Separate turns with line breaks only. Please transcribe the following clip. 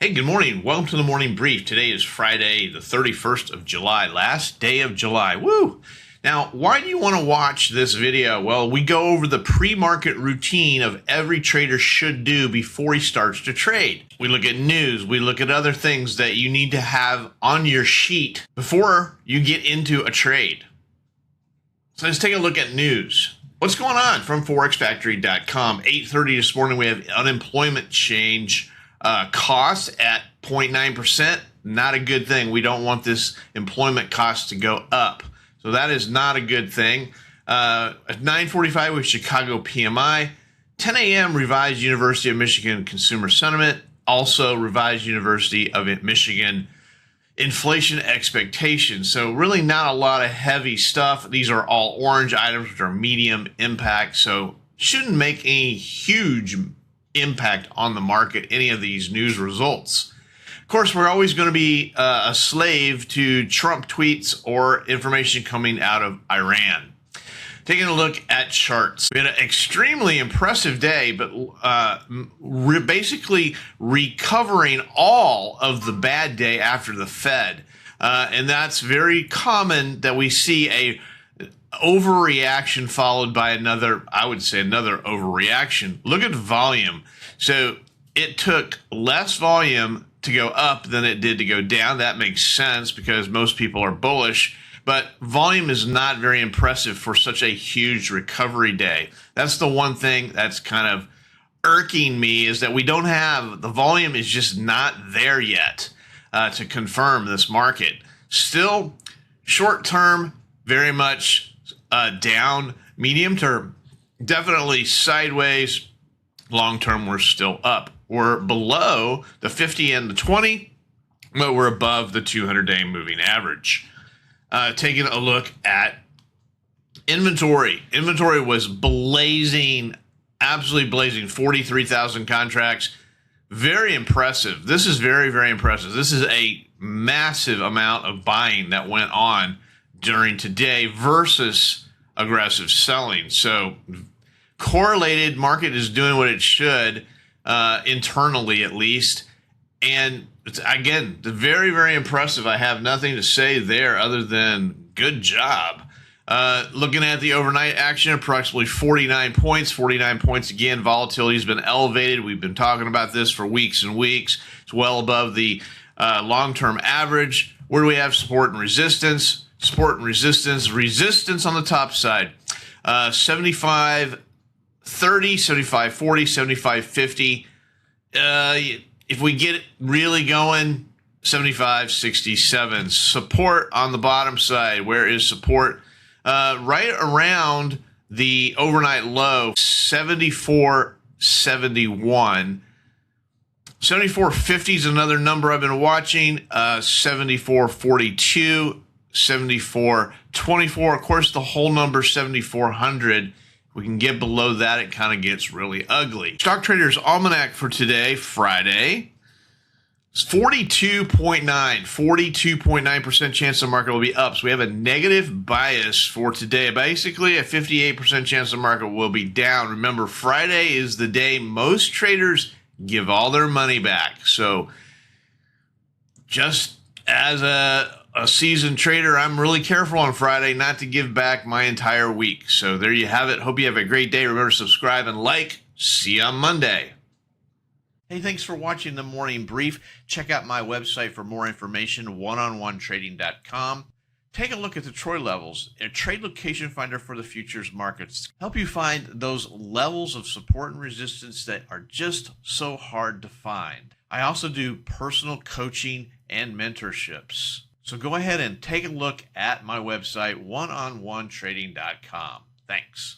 Hey, good morning. Welcome to the morning brief. Today is Friday, the 31st of July, last day of July. Woo! Now, why do you want to watch this video? Well, we go over the pre-market routine of every trader should do before he starts to trade. We look at news. We look at other things that you need to have on your sheet before you get into a trade. So let's take a look at news. What's going on from forexfactory.com? 8:30 this morning, we have unemployment change. Costs at 0.9%, not a good thing. We don't want this employment cost to go up. So that is not a good thing. At 9:45 with Chicago PMI. 10 a.m. revised University of Michigan consumer sentiment. Also revised University of Michigan inflation expectations. So really not a lot of heavy stuff. These are all orange items, which are medium impact. So shouldn't make any huge impact on the market, any of these news results. Of course, we're always going to be a slave to Trump tweets or information coming out of Iran. Taking a look at charts. We had an extremely impressive day, but basically recovering all of the bad day after the Fed. And that's very common that we see a overreaction followed by another, I would say another overreaction. Look at volume. So it took less volume to go up than it did to go down. That makes sense because most people are bullish, but volume is not very impressive for such a huge recovery day. That's the one thing that's kind of irking me, is that we don't have, the volume is just not there yet to confirm this market. Still, short term, very much down. Medium term, definitely sideways. Long term, we're still up. We're below the 50 and the 20, but we're above the 200-day moving average. Taking a look at inventory. Inventory was blazing, absolutely blazing, 43,000 contracts. Very impressive. This is very, very impressive. This is a massive amount of buying that went on during today versus aggressive selling. So correlated, market is doing what it should, internally at least. And it's, again, very, very impressive. I have nothing to say there other than good job. Looking at the overnight action, approximately 49 points. 49 points again. Volatility has been elevated. We've been talking about this for weeks and weeks. It's well above the long-term average. Where do we have support and resistance? Support and resistance. Resistance on the top side. 75.30, 75.40, 75.50. If we get it really going, 75.67. Support on the bottom side. Where is support? Right around the overnight low, 74.71. 74.50 is another number I've been watching. 74.42. 74.24. Of course, the whole number 7,400. We can get below that, it kind of gets really ugly. Stock Trader's Almanac for today, Friday, 42.9% chance the market will be up. So we have a negative bias for today. Basically, a 58% chance the market will be down. Remember, Friday is the day most traders give all their money back. So just as a seasoned trader, I'm really careful on Friday not to give back my entire week. So there you have it. Hope you have a great day. Remember to subscribe and like. See you on Monday. Hey, thanks for watching the morning brief. Check out my website for more information, oneononetrading.com. Take a look at the Troy levels, a trade location finder for the futures markets. Help you find those levels of support and resistance that are just so hard to find. I also do personal coaching and mentorships. So go ahead and take a look at my website, oneononetrading.com. Thanks.